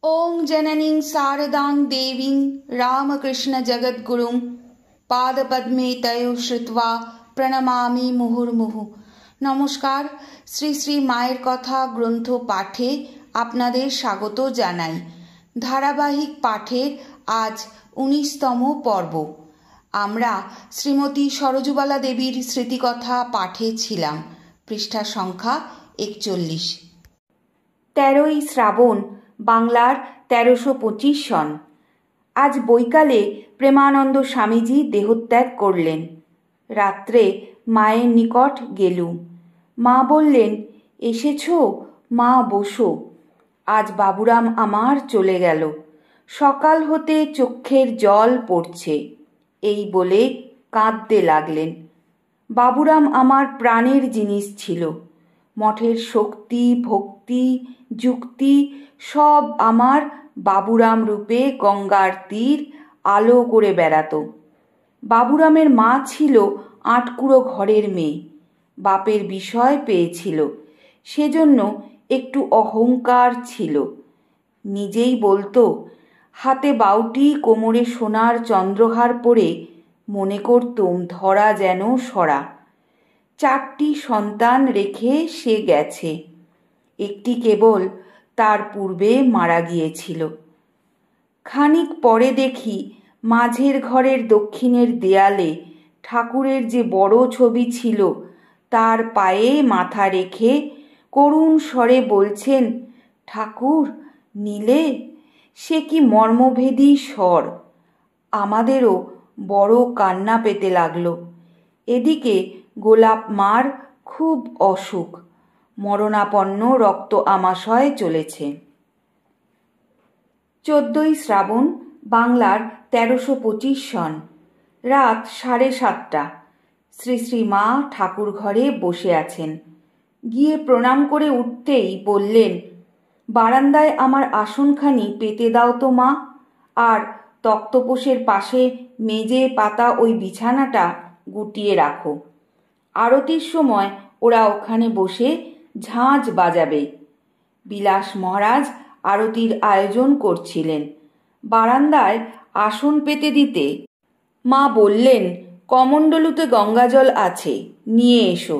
ओं जननीं शारदां देवीं रामकृष्ण जगद्गुरुं पादपद्मे तयो श्रुत्वा প্রণমামি মুহুর্মুহু। নমস্কার। শ্রী শ্রী মায়ের কথা গ্রন্থ পাঠে আপনাদের স্বাগত জানাই। ধারাবাহিক পাঠের আজ ১৯তম পর্ব। আমরা শ্রীমতী সরজুবালা দেবীর স্মৃতিকথা পাঠে ছিলাম। পৃষ্ঠা সংখ্যা ৪১। ১৩ই শ্রাবণ, বাংলার ১৩২৫ সন। আজ বৈকালে প্রেমানন্দ স্বামীজি দেহত্যাগ করলেন। রাত্রে মায়ের নিকট গেলুম। মা বললেন, এসেছ মা, বসো। আজ বাবুরাম আমার চলে গেল। সকাল হতে চক্ষের জল পড়ছে, এই বলে কাঁদতে লাগলেন। বাবুরাম আমার প্রাণের জিনিস ছিল। মঠের শক্তি, ভক্তি, যুক্তি সব আমার বাবুরাম রূপে গঙ্গার তীর আলো করে বেড়াত। বাবুরামের মা ছিল আটকুড়ো ঘরের মেয়ে। বাপের বিষয় পেয়েছিল, সেজন্য একটু অহংকার ছিল। নিজেই বলতো, হাতে বাউটি, কোমরে সোনার চন্দ্রহার পরে মনে করতুম ধরা যেন সরা। 4টি সন্তান রেখে সে গেছে। একটি কেবল তার পূর্বে মারা গিয়েছিল। খানিক পরে দেখি মাঝের ঘরের দক্ষিণের দেয়ালে ঠাকুরের যে বড় ছবি ছিল তার পায়ে মাথা রেখে করুণ স্বরে বলছেন, ঠাকুর নিলে। সে কি মর্মভেদী স্বর! আমাদেরও বড় কান্না পেতে লাগলো। এদিকে গোলাপ মার খুব অসুখ, মরণাপন্ন রক্ত আমাশয় চলেছে। 14ই শ্রাবণ, বাংলার ১৩২৫ সন। রাত 7:30। শ্রী শ্রী মা ঠাকুর ঘরে বসে আছেন। গিয়ে প্রণাম করে উঠতেই বললেন, বারান্দায় আমার আসনখানি পেতে দাও তো মা, আর তক্তপোষের পাশে মেজে পাতা ওই বিছানাটা গুটিয়ে রাখো। আরতির সময় ওরা ওখানে বসে ঝাঁঝ বাজাবে। বিলাস মহারাজ আরতির আয়োজন করছিলেন। বারান্দায় আসন পেতে দিতে মা বললেন, কমণ্ডলুতে গঙ্গাজল আছে, নিয়ে এসো।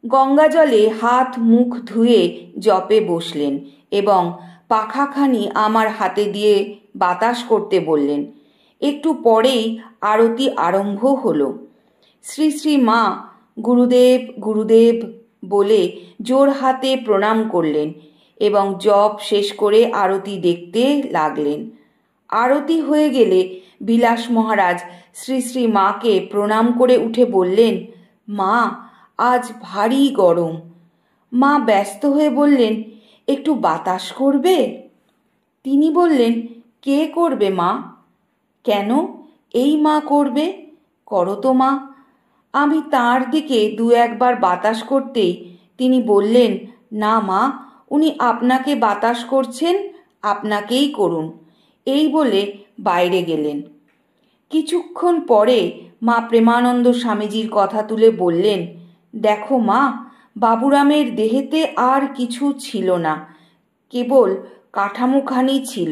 গঙ্গাজলে হাত মুখ ধুয়ে জপে বসলেন এবং পাখাখানি আমার হাতে দিয়ে বাতাস করতে বললেন। একটু পরেই আরতি আরম্ভ হলো। শ্রী শ্রী মা গুরুদেব গুরুদেব বলে জোর হাতে প্রণাম করলেন এবং জপ শেষ করে আরতি দেখতে লাগলেন। আরতি হয়ে গেলে বিলাস মহারাজ শ্রী শ্রী মাকে প্রণাম করে উঠে বললেন, মা আজ ভারী গরম। মা ব্যস্ত হয়ে বললেন, একটু বাতাস করবে? তিনি বললেন, কে করবে মা? কেন, এই মা করবে। করো তো মা। আমি তাঁর দিকে 2-1 বার বাতাস করতেই তিনি বললেন, না মা, উনি আপনাকে বাতাস করছেন, আপনাকেই করুন। এই বলে বাইরে গেলেন। কিছুক্ষণ পরে মা প্রেমানন্দ স্বামীজির কথা তুলে বললেন, দেখো মা, বাবুরামের দেহেতে আর কিছু ছিল না, কেবল কাঠামোখানি ছিল।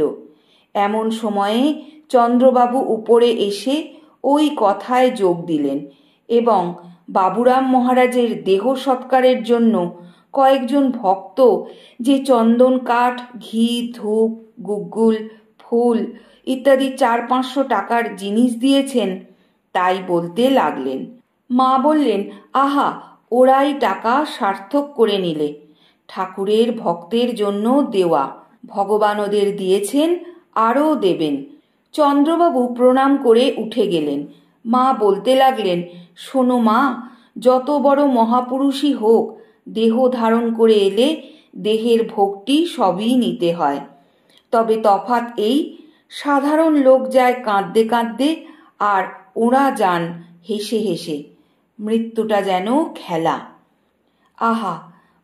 এমন সময়ে চন্দ্রবাবু উপরে এসে ওই কথায় যোগ দিলেন এবং বাবুরাম মহারাজের দেহ সৎকারের জন্য কয়েকজন ভক্ত যে চন্দন কাঠ, ঘি, ধূপ, গুগ্গুল, ফুল ইত্যাদি 400-500 টাকার জিনিস দিয়েছেন তাই বলতে লাগলেন। মা বললেন, আহা, ওরাই টাকা সার্থক করে নিলে। ঠাকুরের ভক্তের জন্য দেওয়া, ভগবান ওদের দিয়েছেন, আরও দেবেন। চন্দ্রবাবু প্রণাম করে উঠে গেলেন। মা বলতে লাগলেন, শোনো মা, যত বড় মহাপুরুষই হোক, দেহ ধারণ করে এলে দেহের ভোগটি সবই নিতে হয়। তবে তফাৎ এই, সাধারণ লোক যায় কাঁদতে কাঁদতে, আর ওরা যান হেসে হেসে। মৃত্যুটা যেন খেলা। আহা,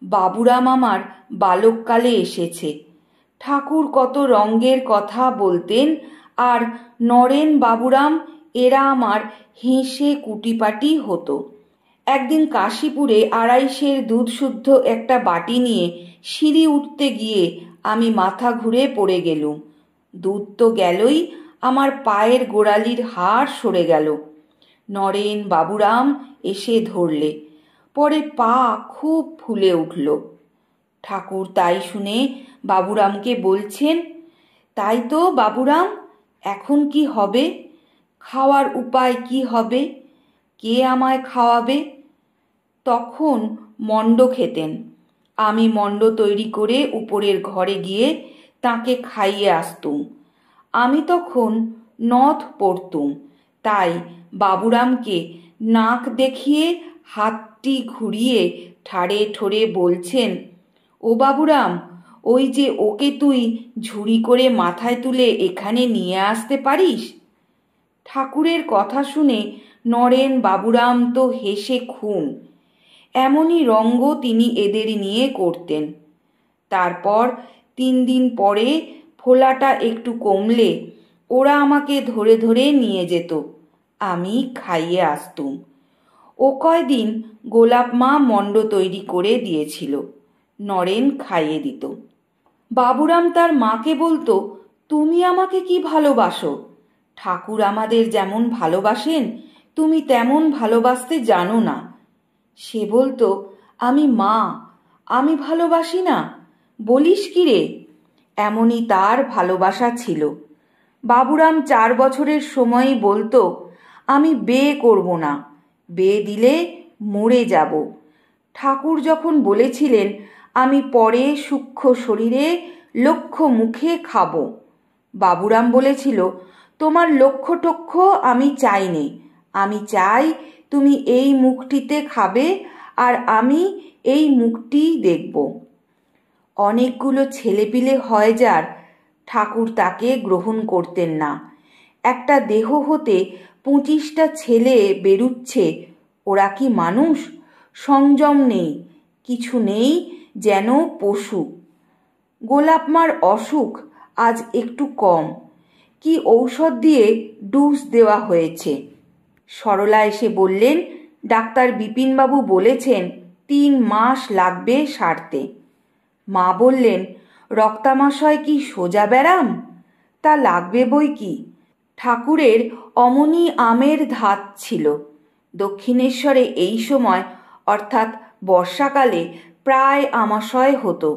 বাবুরাম আমার বালককালে এসেছে। ঠাকুর কত রঙ্গের কথা বলতেন, আর নরেন, বাবুরাম এরা আমার হেসে কুটিপাটি হতো। একদিন কাশীপুরে 250 দুধ শুদ্ধ একটা বাটি নিয়ে সিঁড়ি উঠতে গিয়ে আমি মাথা ঘুরে পড়ে গেলুম। দুধ তো গেলই, আমার পায়ের গোড়ালির হাড় সরে গেল। নরেন, বাবুরাম এসে ধরলে। পরে পা খুব ফুলে উঠল। ঠাকুর তাই শুনে বাবুরামকে বলছেন, তাই তো বাবুরাম, এখন কি হবে? খাওয়ার উপায় কি হবে? কে আমায় খাওয়াবে? তখন মণ্ড খেতেন। আমি মণ্ড তৈরি করে উপরের ঘরে গিয়ে তাকে খাইয়ে আসতুম। আমি তখন নথ পরতুম, তাই বাবুরামকে নাক দেখিয়ে হাতটি ঘুরিয়ে ঠাড়ে ঠোরে বলছেন, ও বাবুরাম, ওই যে ওকে তুই ঝুড়ি করে মাথায় তুলে এখানে নিয়ে আসতে পারিস? ঠাকুরের কথা শুনে নরেন, বাবুরাম তো হেসে খুন। এমনই রঙ্গ তিনি এদের নিয়ে করতেন। তারপর 3 দিন পরে ফোলাটা একটু কমলে ওরা আমাকে ধরে ধরে নিয়ে যেত, আমি খাইয়ে আসতুম। ও কয়দিন গোলাপ মা মণ্ড তৈরি করে দিয়েছিল, নরেন খাইয়ে দিত। বাবুরাম তার মাকে বলতো, তুমি আমাকে কি ভালোবাসো? ঠাকুর আমাদের যেমন ভালোবাসেন তুমি তেমন ভালোবাসতে জানো না। সে বলতো, আমি মা, আমি ভালোবাসি না? বলিস কি রে? এমনই তার ভালোবাসা ছিল। বাবুরাম 4 বছরের সময়ই বলতো, আমি বিয়ে করব না, বিয়ে দিলে মরে যাব। ঠাকুর যখন বলেছিলেন আমি পরে সূক্ষ্ম শরীরে লক্ষ্য মুখে খাব, বাবুরাম বলেছিল, তোমার লক্ষ্য টক্ষ আমি চাই নে, আমি চাই তুমি এই মুখটিতে খাবে আর আমি এই মুখটিই দেখব। অনেকগুলো ছেলেপিলে হয় যার, ঠাকুর তাকে গ্রহণ করতেন না। একটা দেহ হতে 25টা ছেলে বেরুচ্ছে, ওরা কি মানুষ? সংযম নেই, কিছু নেই, যেন পশু। গোলাপ মার অসুখ আজ একটু কম, কি ঔষধ দিয়ে ডুস দেওয়া হয়েছে। সরলা এসে বললেন, ডাক্তার বিপিনবাবু বলেছেন 3 মাস লাগবে সারতে। মা বললেন, রক্তামাশয় কি সোজা ব্যারাম? তা লাগবে বই কি। ঠাকুরের অমনি আমের ধাত ছিল। দক্ষিণেশ্বরে এই সময় অর্থাৎ বর্ষাকালে প্রায় আমাশয় হতো।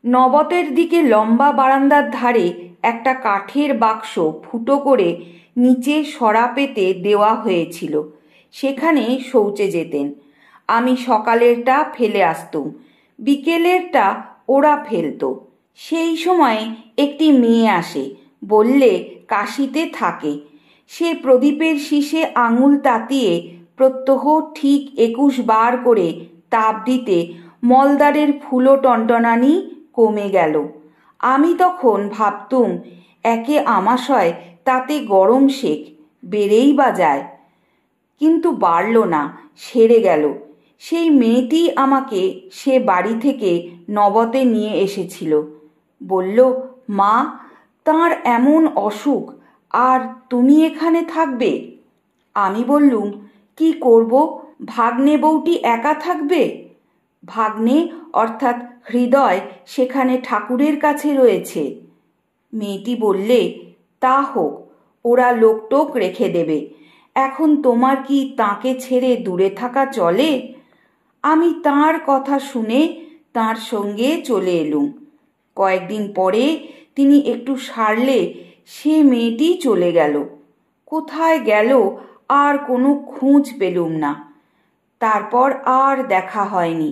নবতের দিকে লম্বা বারান্দার ধারে একটা কাঠের বাক্স ফুটো করে নিচে সরা পেতে দেওয়া হয়েছিল, সেখানে শৌচে যেতেন। আমি সকালেরটা ফেলে আসতুম, বিকেলেরটা ওরা ফেলতো। সেই সময় একটি মেয়ে আসে, বললে কাশিতে থাকে। সে প্রদীপের শীষে আঙুল তাতিয়ে প্রত্যহ ঠিক 21 বার করে তাপ দিতে মলদারের ফুলো টনটনানি কমে গেল। আমি তখন ভাবতুম, একে আমাশয়, তাতে গরম সেক, বেড়েই বা যায়। কিন্তু বাড়ল না, সেরে গেল। সেই মেয়েটি আমাকে সে বাড়ি থেকে নবতে নিয়ে এসেছিল। বলল, মা, তাঁর এমন অসুখ, আর তুমি এখানে থাকবে? আমি বললুম, কি করব, ভাগ্নে বউটি একা থাকবে? ভাগ্নে অর্থাৎ হৃদয় সেখানে ঠাকুরের কাছে রয়েছে। মেয়েটি বললে, তা হোক, ওরা লোকটোক রেখে দেবে। এখন তোমার কি তাঁকে ছেড়ে দূরে থাকা চলে? আমি তাঁর কথা শুনে তাঁর সঙ্গে চলে এলুম। কয়েকদিন পরে তিনি একটু সারলে সে মেয়েটি চলে গেল। কোথায় গেল আর কোনো খোঁজ পেলুম না। তারপর আর দেখা হয়নি।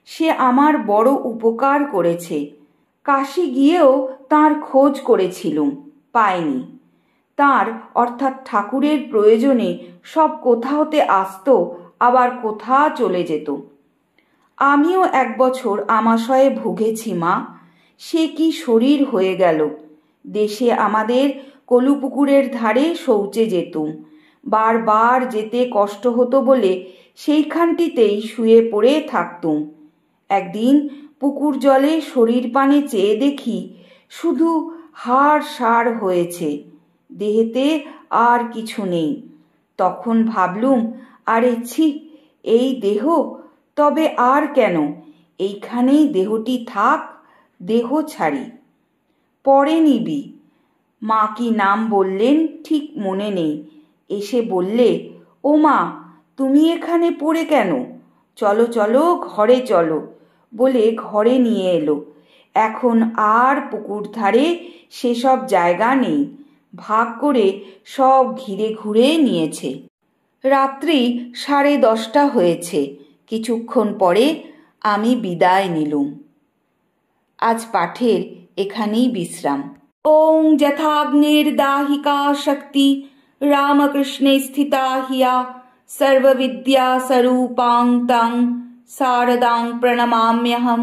সে আমার বড় উপকার করেছে। কাশী গিয়েও তাঁর খোঁজ করেছিলুম, পাইনি। তাঁর অর্থাৎ ঠাকুরের প্রয়োজনে সব কোথা হতে আসতো, আবার কোথা চলে যেত। আমিও 1 বছর আমাশয়ে ভুগেছি মা। সে কি শরীর হয়ে গেল। দেশে আমাদের কলুপুকুরের ধারে শৌচে যেতুম। বারবার যেতে কষ্ট হতো বলে সেইখানটিতেই শুয়ে পড়ে থাকতুম। একদিন পুকুর জলে শরীর পানে চেয়ে দেখি শুধু হাড় সার হয়েছে, দেহেতে আর কিছু নেই। তখন ভাবলুম, আরে ছি, এই দেহ, তবে আর কেন, এইখানেই দেহটি থাক, দেহ ছাড়ি। পরে নিবি। মা কি নাম বললেন ঠিক মনে নেই। এসে বললে, ও মা, তুমি এখানে পড়ে কেন? চলো চলো, ঘরে চলো, বলে ঘরে নিয়ে এলো। এখন আর পুকুর ধারে সেসব জায়গা নেই, ভাগ করে সব ঘিরে ঘুরে নিয়েছে। রাত্রি 10:30 হয়েছে। কিছুক্ষণ পরে আমি বিদায় নিলুম। আজ পাঠের এখানেই বিশ্রাম। ওং যথাগ্নির্দাহিকা শক্তি রামকৃষ্ণে স্থিতা হিয়া সর্ববিদ্যা স্বরূপাং তং শারদাং প্রণমাম্যহম।